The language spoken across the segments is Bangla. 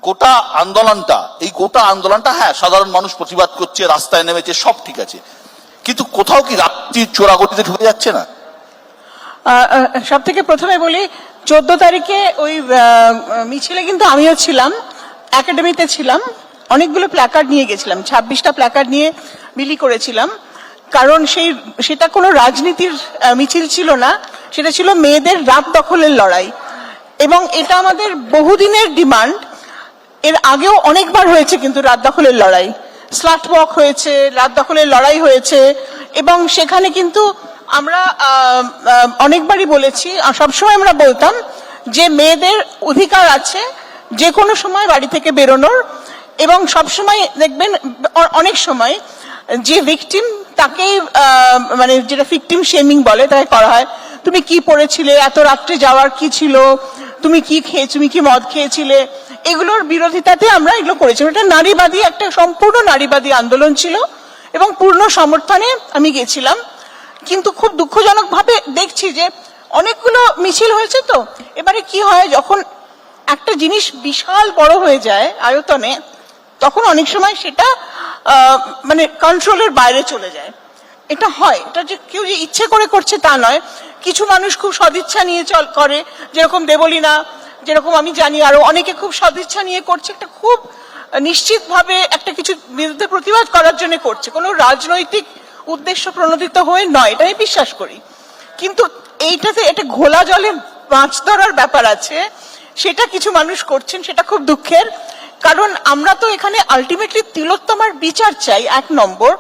গোটা আন্দোলনটা হ্যাঁ সাধারণ মানুষ প্রতিবাদ করছে, রাস্তায় নেমেছে, সব ঠিক আছে, কিন্তু কোথাও কি রাত্রির চোরাগতিতে ঢুকে যাচ্ছে না? সব থেকে প্রথমে বলি, 14 তারিখে ওই মিছিলে কিন্তু আমিও ছিলাম, একাডেমিতে ছিলাম, অনেকগুলো প্ল্যাকার্ড নিয়ে গেছিলাম, 26টা প্ল্যাকার্ড নিয়ে বিলি করেছিলাম। কারণ সেটা কোনো রাজনীতির মিছিল ছিল না, সেটা ছিল মেয়েদের রাত দখলের লড়াই। এবং এটা আমাদের বহুদিনের ডিমান্ড। এর আগেও অনেকবার হয়েছে কিন্তু রাত দখলের লড়াই, স্লাট ওয়াক হয়েছে, রাত দখলের লড়াই হয়েছে, এবং সেখানে কিন্তু আমরা অনেকবারই বলেছি, সবসময় আমরা বলতাম যে মেয়েদের অধিকার আছে যে কোনো সময় বাড়ি থেকে বেরোনোর, এবং সবসময় দেখবেন অনেক সময় যে ভিকটিম তাকেই মানে যেটা ভিকটিম শেমিং বলে তাকে করা হয়। তুমি কি পড়েছিলে, এত রাত্রে যাওয়ার কি ছিল, তুমি কি খেয়েছো, তুমি কি মদ খেয়েছিলে, এগুলোর বিরোধিতাতে আমরা এগুলো করেছিলাম। এটা নারীবাদী, একটা সম্পূর্ণ নারীবাদী আন্দোলন ছিল এবং পূর্ণ সমর্থনে আমি গেছিলাম। কিন্তু খুব দুঃখজনক ভাবে দেখছি যে অনেকগুলো মিছিল হয়েছে, তো এবারে কি হয়, যখন একটা জিনিস বিশাল বড় হয়ে যায় আয়তনে, তখন অনেক সময় সেটা মানে কন্ট্রোলের বাইরে চলে যায়। এটা হয়, এটা যে কেউ যে ইচ্ছে করে করছে তা নয়, কিছু মানুষ খুব সদিচ্ছা নিয়ে করে, যেরকম দেবলীনা, যেরকম আমি জানি আরো অনেকে খুব সদিচ্ছা নিয়ে করছে, একটা খুব নিশ্চিতভাবে একটা কিছু বিরুদ্ধে প্রতিবাদ করার জন্য করছে, কোনো রাজনৈতিক উদ্দেশ্য প্রণোদিত হয়ে নয়, এটা আমি বিশ্বাস করি। কিন্তু এইটাতে একটা ঘোলা জলে মাছ ধরার ব্যাপার আছে, সেটা কিছু মানুষ করছেন, সেটা খুব দুঃখের। কারণ আমরা তো এখানে আলটিমেটলি তিলোত্তমার বিচার চাই, 1 নম্বর।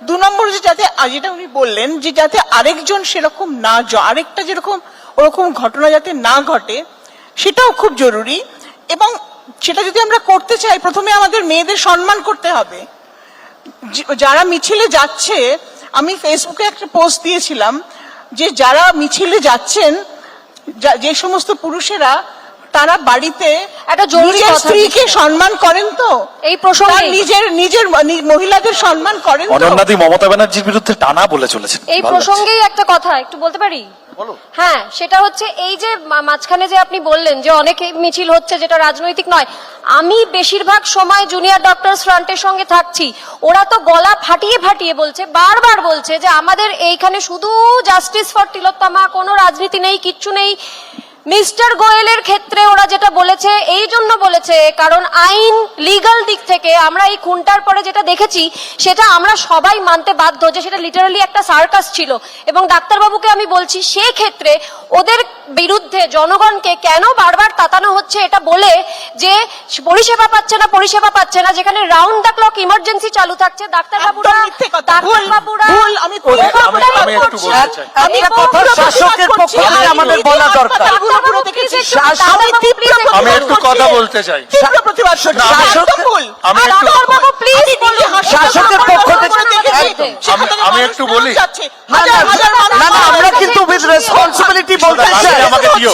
2 নম্বর যে যাতে, যেটা উনি বললেন যে যাতে আরেকজন সেরকম না, আরেকটা যেরকম ওরকম ঘটনা যাতে না ঘটে, সেটাও খুব জরুরি। এবং সেটা যদি আমরা করতে চাই, প্রথমে আমাদের মেয়েদের সম্মান করতে হবে। যারা মিছিলে যাচ্ছে, আমি ফেসবুকে একটা পোস্ট দিয়েছিলাম যে যারা মিছিলে যাচ্ছেন, যে সমস্ত পুরুষেরা, তারা বাড়িতে একটা জরুরি স্ত্রীকে সম্মান করেন, তো এই প্রসঙ্গে নিজের মহিলাদের সম্মান করেন তো? অনন্যাদি মমতা ব্যানার্জির বিরুদ্ধে টানা বলে চলেছেন। এই প্রসঙ্গেই একটা কথা একটু বলতে পারি? হ্যাঁ, সেটা হচ্ছে এই যে মাঝখানে যে আপনি বললেন যে অনেক মিছিল হচ্ছে যেটা রাজনৈতিক নয়, আমি বেশিরভাগ সময় জুনিয়র ডক্টরস ফ্রন্টের সঙ্গে থাকছি, ওরা তো গলা ফাটিয়ে ফাটিয়ে বলছে, বারবার বলছে যে আমাদের এইখানে শুধু জাস্টিস ফর তিলোত্তমা, কোনো রাজনীতি নেই, কিচ্ছু নেই। মিস্টার গোয়েলের ক্ষেত্রে ওরা যেটা বলেছে, এই জন্য বলেছে কারণ আইন লিগ্যাল দিক থেকে আমরা এই খুনটার পরে যেটা দেখেছি সেটা আমরা সবাই মানতে বাধ্য যে সেটা লিটারালি একটা সার্কাস ছিল। এবং ডাক্তারবাবুকে আমি বলছি, সেই ক্ষেত্রে ওদের বিরুদ্ধে জনগণকে কেন বারবার তাতানো হচ্ছে এটা বলে যে পরিষেবা পাচ্ছে না, যেখানে রাউন্ড দ্য ক্লক ইমার্জেন্সি চালু থাকছে, ডাক্তারবাবুরা শাসকের পক্ষে আমাদের বলা দরকার। আমি একটু কথা বলতে চাই। শাসকের পক্ষ থেকে আমি একটু বলি, আমরা কিন্তু উইথ রেসপন্সিবিলিটি বলতে চাই। আমাকে দিও,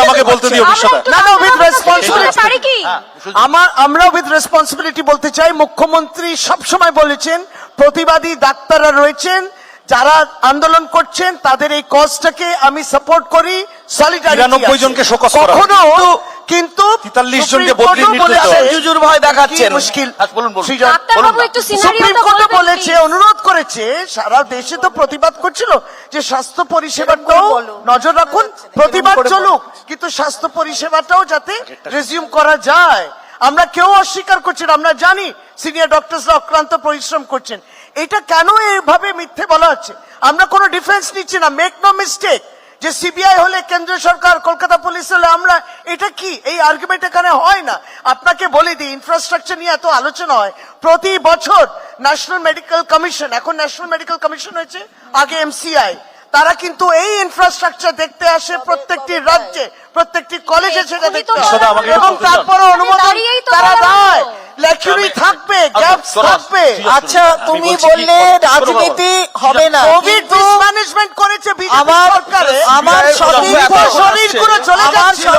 আমাকে বলতে দিও বিষয়টা। না উইথ রেসপন্সিবিলিটি, আমরা উইথ রেসপন্সিবিলিটি বলতে চাই। মুখ্যমন্ত্রী সবসময় বলেছেন প্রতিবাদী ডাক্তাররা রয়েছেন, যারা আন্দোলন করছেন তাদের এই কজটাকে আমি সাপোর্ট করি, সলিডারিটি 93 জনকে শোকজ করা কখনো, কিন্তু 43 জনকে বদলির নির্দেশ দেওয়া। জুজুর ভয় দেখাচ্ছেন, মুশকিল। সুপ্রিম কোর্ট বলেছে, অনুরোধ করেছে, সারা দেশে তো প্রতিবাদ করছিল যে স্বাস্থ্য পরিষেবাটাও নজর রাখুন, প্রতিবাদ চলুক, কিন্তু স্বাস্থ্য পরিষেবাটাও যাতে রিজিউম করা যায়। আমরা কেউ অস্বীকার করছি না, আমরা জানি সিনিয়র ডক্টরসরা অক্লান্ত পরিশ্রম করছেন। এটা কেন এইভাবে মিথ্যে বলা হচ্ছে? আমরা কোনো ডিফেন্স নিচ্ছি না, মেক নো মিস্টেক, যে সিবিআই হলে কেন্দ্র সরকার, কলকাতা পুলিশ হলে আমরা, এটা কি এই আর্গুমেন্ট এখানে হয় না? আপনাকে বলে দিই, ইনফ্রাস্ট্রাকচার নিয়ে এত আলোচনা হয়, প্রতি বছর ন্যাশনাল মেডিকেল কমিশন, এখন ন্যাশনাল মেডিকেল কমিশন হয়েছে, আগে এমসিআই, তারা কিন্তু এই ইনফ্রাস্ট্রাকচার দেখতে আসে প্রত্যেকটি রাজ্যে, প্রত্যেকটি কলেজে সেটা দেখতে আসে, এবং তারপরে অনুমোদন তারা দেয়। লেখুরি থাকবে, গ্যাপস থাকবে। আচ্ছা, তুমি বললে রাজনীতি হবে না, কোভিড ম্যানেজমেন্ট করেছে বিজেপি সরকারে, আমার শরীরগুলো চলে যাচ্ছিল,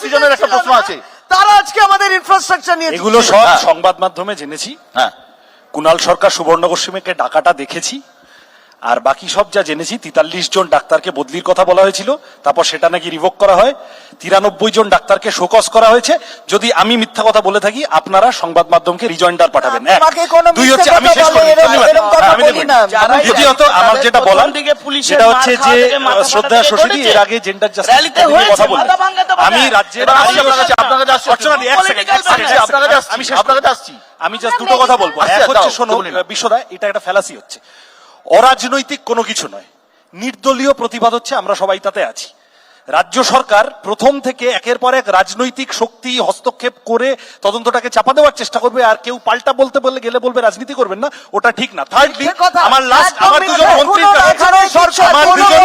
সিজনের একটা প্রশ্ন আছে, তারা আজকে আমাদের ইনফ্রাস্ট্রাকচার নিয়ে, এগুলো সব সংবাদ মাধ্যমে জেনেছি। হ্যাঁ, কুণাল সরকার সুবর্ণ গোস্বামীকে ডাকাটা দেখেছি। আর বাকি সব যা জেনেছি 43 জন ডাক্তারকে বদলির কথা বলা হয়েছিল, তারপর সেটা নাকি রিভোক করা হয়। 93 জন ডাক্তারকে শোকজ করা হয়েছে। যদি আমি মিথ্যা কথা বলে থাকি আপনারা সংবাদ মাধ্যমকে রিজয়েন্ডার পাঠাবেন। এক। আমাকে কোনো দুই হচ্ছে, মিথ্যে আমি কথা শেষ করি, বলে, ধন্যবাদ। এরকম কথা আমি বলি না। দ্বিতীয়ত আমার যেটা বলার সেটা হচ্ছে যে শ্রদ্ধা শশী এর আগে জেন্ডার জাস্টিস নিয়ে কথা বললেন। আমি রাজ্যের আপনার কাছে আসছি, অর্চনা দি, এক সেকেন্ড, আপনার কাছে আসছি, আমি শেষ আপনার কাছে করি। আসছি। আমি জাস্ট দুটো কথা বলবো। আচ্ছা, এক হচ্ছে দাও, শোনো বলে নাও। বিশ্বদা, এটা একটা ফ্যালাসি হচ্ছে, অরাজনৈতিক কোনো কিছু নয়, নির্দলীয় প্রতিবাদ হচ্ছে, আমরা সবাই তাতে আছি। রাজ্য সরকার প্রথম থেকে একের পর এক রাজনৈতিক শক্তি হস্তক্ষেপ করে তদন্তটাকে চাপা দেওয়ার চেষ্টা করবে, আর কেউ পাল্টা বলতে বললে গেলে বলবে রাজনীতি করবেন না, ওটা ঠিক না। থার্ডলি আমার লাস্ট, আমার দুজন মন্ত্রীর কাছে, আমার দুজন,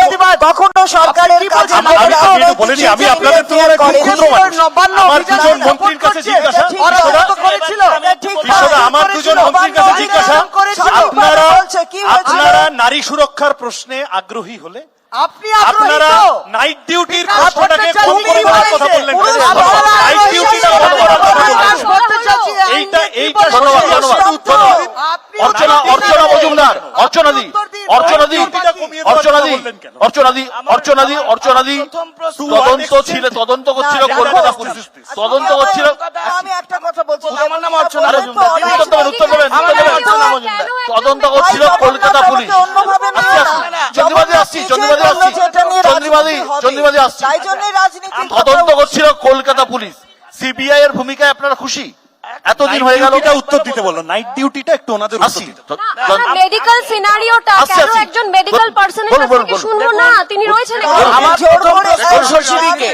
কখনো সরকারের কাছে আমি একটু বলিনি, আমি আপনাদের তুলনায় খুব ক্ষুদ্র মানুষ। আমার দুজন মন্ত্রীর কাছে জিজ্ঞাসা, বিশ্বদা, আমার দুজন মন্ত্রীর কাছে জিজ্ঞাসা, আপনারা নারী সুরক্ষার প্রশ্নে আগ্রহী হলে আপনারা নাইট ডিউটির প্রশ্নটাকে কম করে বলার কথা বললেন। নাইট ডিউটিটা কম করার কথা বললেন। এইটা অর্চনা মজুমদার, অর্চনাদি তদন্ত করছিল কলকাতা পুলিশ, তদন্ত করছিল। আমি একটা কথা বলছি, আমার নাম অর্চনা মজুমদার। উত্তর দেবেন। তদন্ত করছিল কলকাতা পুলিশ। চন্দ্রবাদী আসছি। তাই জন্য রাজনীতি তদন্ত করছিল কলকাতা পুলিশ। সিবিআই এর ভূমিকায় আপনারা খুশি? এতদিন হয়ে গেল, উত্তর দিতে বললো, নাইট ডিউটিটা একটু ওনাদের উত্তর দিতে। মেডিকেল সিনারিওটা আচ্ছা, কেন আচ্ছা। একজন মেডিকেল পার্সনের কাছ থেকে শুনবো না? তিনি রয়েছেন এখানে। আমার প্রথম প্রশ্ন শশীদিকে,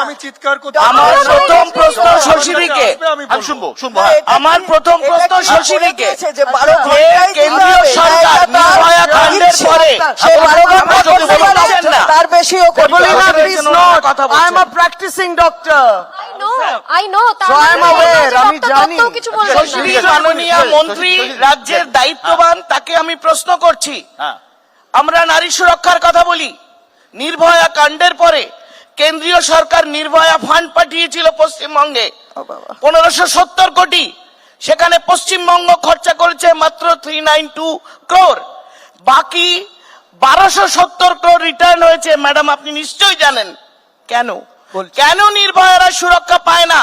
আমি চিৎকার করতে, আমার প্রথম প্রশ্ন শশীদিকে, আমি শুনবো হ্যাঁ। আমার প্রথম প্রশ্ন শশীদিকে, যে 12 ঘন্টায় কেন্দ্রীয় সরকার নির্ভয়া কাণ্ডের পরে সে 12 ঘন্টা করতে পারছেন না, তার বেশিও করতে Evelina, পারছেন please না। not. I am a practicing doctor. I know, তার So I am মানে aware, ডক্টর আমি জানি। দত্তও কিছু বলবেন না। শশী মাননীয় মন্ত্রী, রাজ্যের দায়িত্ববান, তাকে আমি প্রশ্ন করছি। হ্যাঁ। আমরা নারী সুরক্ষার কথা বলি, নির্ভয়া কাণ্ডের পরে কেন্দ্রীয় সরকার নির্ভয়া ফান্ড পাঠিয়েছিল পশ্চিমবঙ্গে 1570 কোটি, সেখানে পশ্চিমবঙ্গ খরচা করেছে মাত্র 392 ক্রোড়, বাকি 1270 ক্রোড় রিটার্ন হয়েছে। ম্যাডাম, আপনি নিশ্চয়ই জানেন কেন কেন নির্ভয়ারা সুরক্ষা পায় না,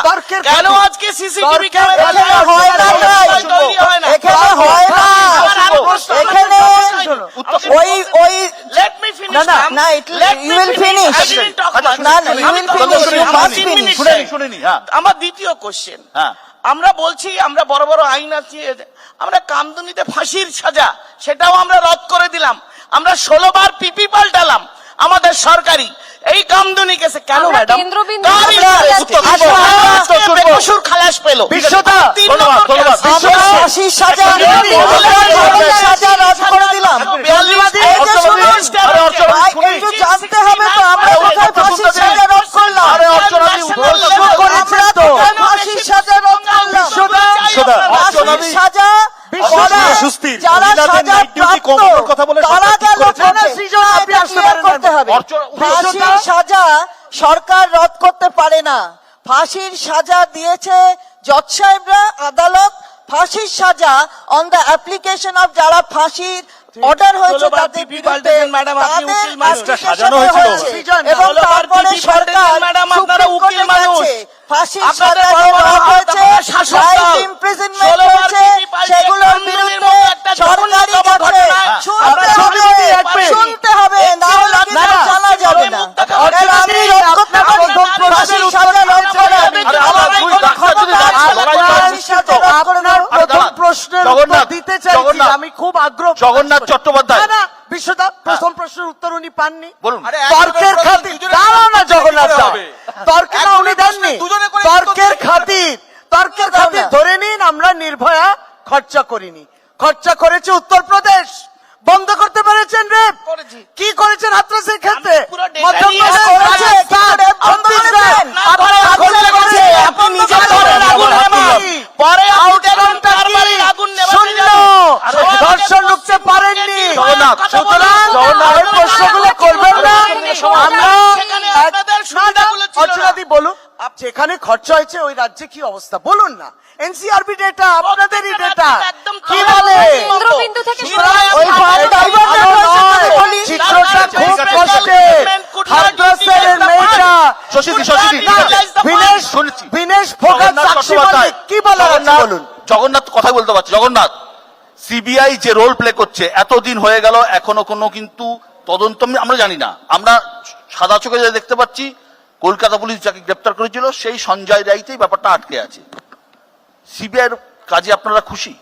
কেন আজকে সিসিটিভি ক্যামেরা এখানে হয় না, তৈরি হয় না, এখানে হয় না, আমার আরো প্রশ্ন, এখানে ওই let me finish, না, ma'am. না, Let me you will finish. I didn't talk much. না, না, you আমি will তো finish, বলছি, you আমার must 3 finish. minutes শুনিনি, হ্যাঁ। আমার দ্বিতীয় কোশ্চেন, হ্যাঁ। আমরা বলছি আমরা বড় বড় আইন আছে, আমরা কামদুনিতে ফাঁসির সাজা সেটাও আমরা রদ করে দিলাম, আমরা 16 বার পিপি পাল্টালাম আমাদের সরকারি এই কামদুনি কেসে। কেন আমরা ম্যাডাম কেন্দ্রবিন্দু বেকসুর খালাস পেল? বিশ্বদা, ধন্যবাদ। আমরা ফাঁসির সাজা রদ করে দিলাম। এই যে শুনুন, একটু জানতে হবে তো আমরা কোথায় ফাঁসির সাজা রদ করলাম। আমরা তো ফাঁসির সাজা রদ করলাম। ফাঁসির সাজা সুস্থির, যারা সাজা প্রাপ্ত কথা বলে তারা গেল করতে। ক্লিয়ার করতে হবে। ফাঁসির সাজা সরকার রদ করতে পারে না। ফাঁসির সাজা দিয়েছে জজ সাহেবরা, আদালত। ফাঁসির সাজা অন দ্য অ্যাপ্লিকেশন অফ যারা ফাঁসির অর্ডার হয়েছে তাদের বিরুদ্ধে তাদের সাজানো হয়েছিল। এবং তারপরে সরকার সুপ্রিম কোর্টে গেছে। ফাঁসির সাজা যে রদ হয়েছে, লাইফ ইমপ্রিজনমেন্ট হয়েছে, সেগুলোর বিরুদ্ধে সরকারি কাছে শুনতে হবে, না হলে কিন্তু জানা যাবে না। কারণ আমি রদ করতে পারি, ফাঁসির সাজা রদ করে প্রথম প্রশ্নের উত্তর দিতে চাইছি, আমি খুব আগ্রহ। জগন্নাথ চট্টোপাধ্যায়, বিশ্বদা, প্রথম প্রশ্নের উত্তর উনি পাননি। বলুন। তর্কের খাতির, দাঁড়াও না জগন্নাথ দা, তর্কের উনি দেননি, তর্কের খাতির ধরে নিন আমরা নির্ভয়া খরচা করিনি, খরচা করেছে উত্তরপ্রদেশ। বন্ধ করতে পেরেছেন রেপ? কি করেছেন হাতরাসের ক্ষেত্রে? মধ্যপ্রদেশ করেছে, কিন্তু রেপ বন্ধ করেছেন। আপনি নিজে ঘরের আগুন নেভান, পরে ধর্ষণ রুখতে পারেননি। সুতরাং এই প্রশ্নগুলো করবেন না। আমরা অর্চনাদি বলুন। যেখানে খরচা হয়েছে ওই রাজ্যে কি অবস্থা বলুন না। এনসিআরবি ডেটা, আপনাদেরই ডেটা, কি বলে? কেন্দ্রবিন্দু থেকে ওই চিত্রটা খুব কষ্টের। হাতরাসের মেয়েটা শশীদি ঠিক আছে। বিনেশ ফোগাট জগন্নাথ সাক্ষী চট্টোপাধ্যায়, মল্লিক, কি বলার আছে জগন্নাথ- বলুন। জগন্নাথ কথা বলতে পারছে। জগন্নাথ, সিবিআই যে রোল প্লে করছে এতদিন হয়ে গেল, এখনো কোনো কিন্তু তদন্ত আমরা জানি না। আমরা সাদা চোখে যা দেখতে পাচ্ছি, কলকাতা পুলিশ যাকে গ্রেপ্তার করেছিল সেই সঞ্জয় রায়তেই ব্যাপারটা আটকে আছে। সিবিআই এর কাজে আপনারা খুশি?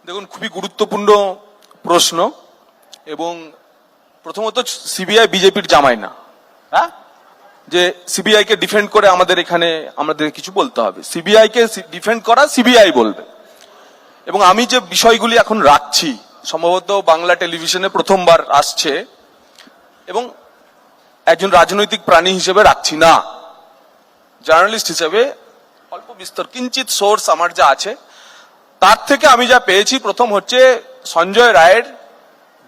দেখুন, খুবই গুরুত্বপূর্ণ প্রশ্ন। এবং প্রথমত সিবিআই বিজেপির জামাই না, হ্যাঁ, যে সিবিআই কে ডিফেন্ড করে আমাদের এখানে আমাদের কিছু বলতে হবে। সিবিআই কে ডিফেন্ড করা সিবিআই বলবে। এবং আমি যে বিষয়গুলি এখন রাখছি, সম্ভবত বাংলা টেলিভিশনে প্রথমবার আসছে, এবং একজন রাজনৈতিক প্রাণী হিসেবে রাখছি না, জার্নালিস্ট হিসেবে অল্প বিস্তর কিঞ্চিত সোর্স আমার যা আছে তার থেকে আমি যা পেয়েছি, প্রথম হচ্ছে সঞ্জয় রায়ের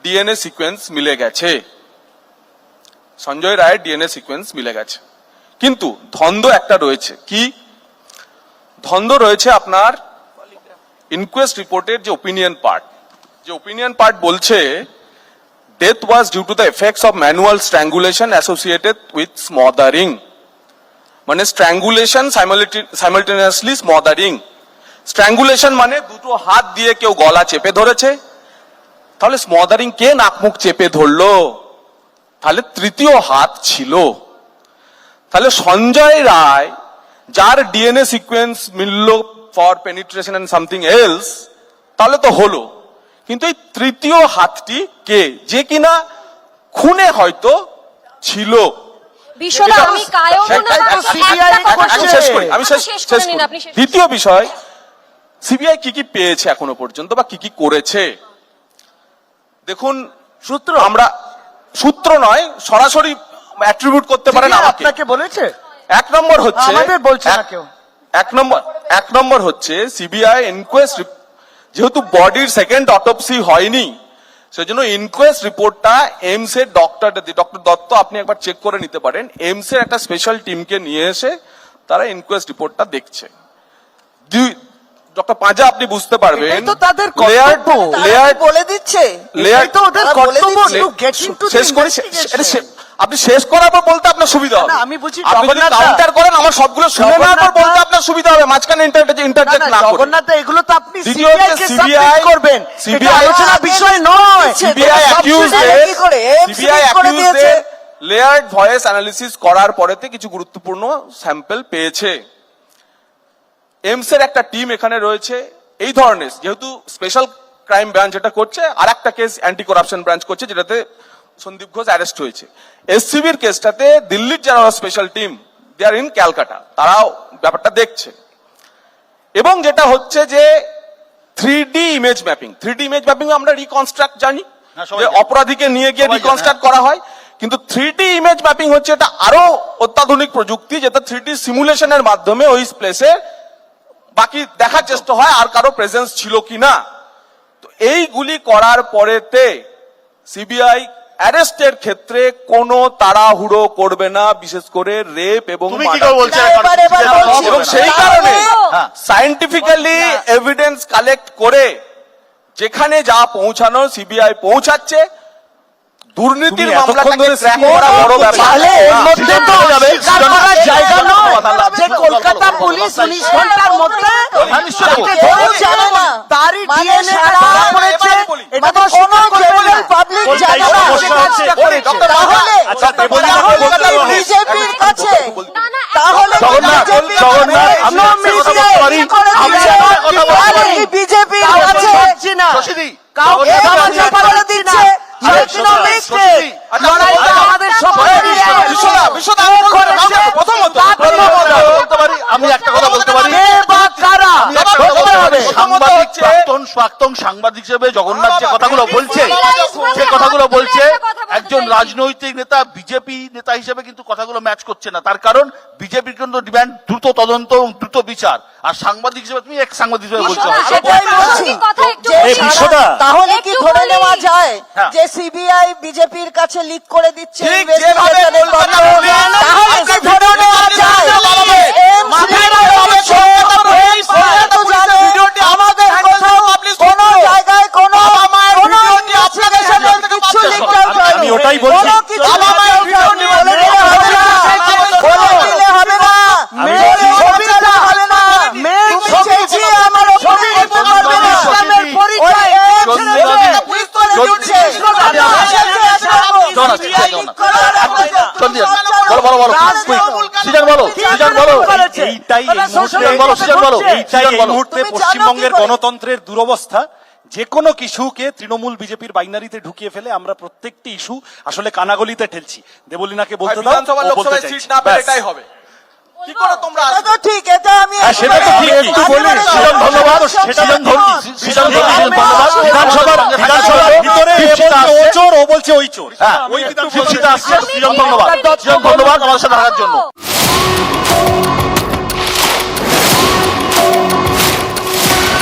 ডিএনএ সিকোয়েন্স মিলে গেছে। সঞ্জয় রায়ের ডিএনএ সিকোয়েন্স মিলে গেছে, কিন্তু ধন্দ একটা রয়েছে। কি ধন্দ রয়েছে? আপনার ইনকোয়েস্ট রিপোর্টের যে ওপিনিয়ন পার্ট বলছে death was due to the effects of manual strangulation associated with smothering. মানে স্ট্র্যাঙ্গুলেশন সাইমালটেনিয়াসলি স্মদারিং। স্ট্র্যাঙ্গুলেশন মানে দুটো হাত দিয়ে কেউ গলা চেপে ধরেছে, তাহলে স্মদারিং কে নাক মুখ চেপে ধরলো? তাহলে তৃতীয় হাত ছিল। তাহলে সঞ্জয় রায় যার ডিএনএ সিকোয়েন্স মিলল for penetration and something else, তাহলে তো হলো, কিন্তু এই তৃতীয় হাতটি কে, যে কিনা খুনে হয়তো ছিল। বিশ্বদা, আমি কায়ও মনে সেটাই তো হয় CBI একটা কথা করছে। শেষ করি, আমি শেষ শেষ করে নিন, করি। আপনি শেষ করুন। দ্বিতীয় বিষয়, সিবিআই কি কি পেয়েছে এখনো পর্যন্ত বা কি কি করেছে। দেখুন, আমরা সূত্র নয়, সরাসরি অ্যাট্রিবিউট করতে পারেন আমাকে। আপনাকে বলেছে? এক নম্বর হচ্ছে, আমাদের বলছে না কেউ। এক নম্বর হচ্ছে সিবিআই ইনকোয়েস্ট, যেহেতু বডির সেকেন্ড অটোপসি হয়নি, সেজন্য ইনকোয়েস্ট রিপোর্টটা এইমস এর ডক্টর দত্ত, আপনি একবার চেক করে নিতে পারেন, এইমস এর একটা স্পেশাল টিমকে নিয়ে এসে তারা ইনকোয়েস্ট রিপোর্টটা দেখছে। ডক্টর পাঁজা, আপনি বুঝতে পারবেন এটাই তো তাদের লেয়ার কর্তব্য। লেয়ার বলে দিচ্ছে। লেয়ার এটাই তো ওদের তারা বলে কর্তব্য, দিচ্ছে। to get into the শেষ করে investigation। আপনি শেষ করার পর বলতে আপনার সুবিধা হবে। না, আমি বুঝি আপনি যদি জগন্নাথ দা- কাউন্টার করেন, আমার সবগুলো শুনে নেওয়ার পর জগন্নাথ দা- বলতে আপনার সুবিধা হবে, মাঝখানে ইন্টারজেক্ট না করে। জগন্নাথ, এগুলো তো আপনি দ্বিতীয় সিবিআই হচ্ছে কে CBI সাবমিট করবেন, এটা CBI আলোচনা বিষয় নয়। সিবিআই সিবিআই করে দিয়েছে। লেয়ার্ড ভয়েস অ্যানালিসিস করার পরেতে কিছু গুরুত্বপূর্ণ স্যাম্পল পেয়েছে। এইমস এর একটা টিম এখানে রয়েছে, এই ধরনের, যেহেতু স্পেশাল ক্রাইম ব্রাঞ্চ যেটা করছে, আর একটা কেস অ্যান্টি করাপশন ব্রাঞ্চ করছে, যেটাতে সন্দীপ ঘোষ অ্যারেস্ট হয়েছে। এসসিবির কেসটাতে দিল্লির যারা special team, they are in Calcutta, তারাও ব্যাপারটা দেখছে। এবং যেটা হচ্ছে যে 3D ইমেজ ম্যাপিং আমরা রিকনস্ট্রাক্ট জানি, হ্যাঁ, সবাই যে জানে। অপরাধীকে নিয়ে গিয়ে সবাই জানে, রিকনস্ট্রাক্ট করা হয়, কিন্তু 3D ইমেজ ম্যাপিং হচ্ছে এটা আরো অত্যাধুনিক প্রযুক্তি, যেটা 3D সিমুলেশনের মাধ্যমে ওই প্লেসে বাকি দেখার চেষ্টা হয় আর কারো প্রেজেন্স ছিল কিনা। তো এইগুলি করার পরেতে সিবিআই অ্যারেস্টের ক্ষেত্রে কোনো তাড়াহুড়ো করবে না, বিশেষ করে রেপ এবং তুমি কি murder। করে বলছো? এবার বলছি। এবং সেই কারণে হ্যাঁ। সায়েন্টিফিক্যালি এভিডেন্স কালেক্ট করে যেখানে যা পৌঁছানো সিবিআই পৌঁছাচ্ছে। দুর্নীতির তুমি এতক্ষণ মামলাটাকে ধরে ট্র্যাক CBI করা বড় ব্যাপার তাহলে এর না। মধ্যে তো অস্বীকার করার জায়গা নয় যে বলো, কলকাতা বলো, পুলিশ বলো, 19 ঘন্টার মধ্যে হ্যাঁ, নিশ্চয়ই তাকে বলো। ধরেছে, জানে না। তারই মানে ডিএনএ সারা- ধরা পড়েছে, এবারে বলি। এটা মানে তো কোনো স্বীকার করবে জেনারেল না। পাবলিক বলছি, জানে এই না। সমস্যা হচ্ছে। বলি, ডক্টর তাহলে আচ্ছা, বলি, তাহলে বলতে কি পারো। বিজেপির কাছে না, না, তাহলে কি জগন্নাথ, বিজেপির জগন্নাথ, কাছে? আমি একটা কথা বলতে পারি? আমি একটা কথা বলতে তাহলে পারি? কি বিজেপির কাউকে কাছে ছাড়ছি না। শশীদি, কাউকে এই ছাড়ছি আমাকে না। বলে দিচ্ছে আরে ইকোনমিক শশীদি, লড়াইটা আমাদের সকলেরই এক। বিশ্বদা, আমি বলবো না, প্রথমত বলতে পারি? আমি একটা কথা বলতে পারি? কে বা কারা আমি একটা কথা ধরতে বলতে হবে। পারি? সাংবাদিক প্রাক্তন সাংবাদিক হিসেবে জগন্নাথ যে কথাগুলো বলছে, যে কথাগুলো বলছে, একজন রাজনৈতিক নেতা বিজেপি নেতা হিসেবে কিন্তু কথাগুলো ম্যাচ করছে না। তার কারণ বিজেপির কিন্তু ডিমান্ড দ্রুত তদন্ত এবং দ্রুত বিচার, আর সাংবাদিক হিসেবে তুমি এক সাংবাদিক হিসেবে বলছো সেটাই বলছি যে এই বিশ্বদা, তাহলে কি ধরে নেওয়া যায় হ্যাঁ। যে সিবিআই বিজেপির কাছে লিক করে দিচ্ছে ঠিক ইনভেস্টিগেশনের যেভাবে কথা? বলবেন, তাহলে কি ধরে নেওয়া যায় যে আমাদের কোথাও কোনো জায়গায় কোনো ইনভেস্টিগেশনের কিছু লিক আউট হয়নি। আমি ওটাই বলছি। কোনো কিছু leak out হয়নি। বলে দিলে হবে না। বলে দিলে হবে না। মেয়ের ছবিটা হবে না। তুমি চেঁচিয়ে আমার ওপরে দিতে পারবে না। ওই পুলিশ করে দিচ্ছে। এইটাই এই মুহূর্তে পশ্চিমবঙ্গের গণতন্ত্রের দুরবস্থা। যে কোনো ইস্যুকে তৃণমূল বিজেপির বাইনারিতে ঢুকিয়ে ফেলে আমরা প্রত্যেকটি ইস্যু আসলে কানাগলিতে ঠেলছি। দেবলীনাকে বলতে দাও, বিধানসভার ও বলতে লোকসভায় সিট চাইছে। না পেলে ব্যাস। এটাই হবে। কি করে তোমরা এটা তো ঠিক, এটা আমি হ্যাঁ, সেটা তো ঠিক। একটু বলি। সৃজন ধন্যবাদ, বিধানসভার ভিতরে এ বলছে ও চোর, ও বলছে ওই চোর। হ্যাঁ, ওই বিধানসভা আসছে। সৃজন ধন্যবাদ, সৃজন ধন্যবাদ আমাদের সাথে থাকার জন্য।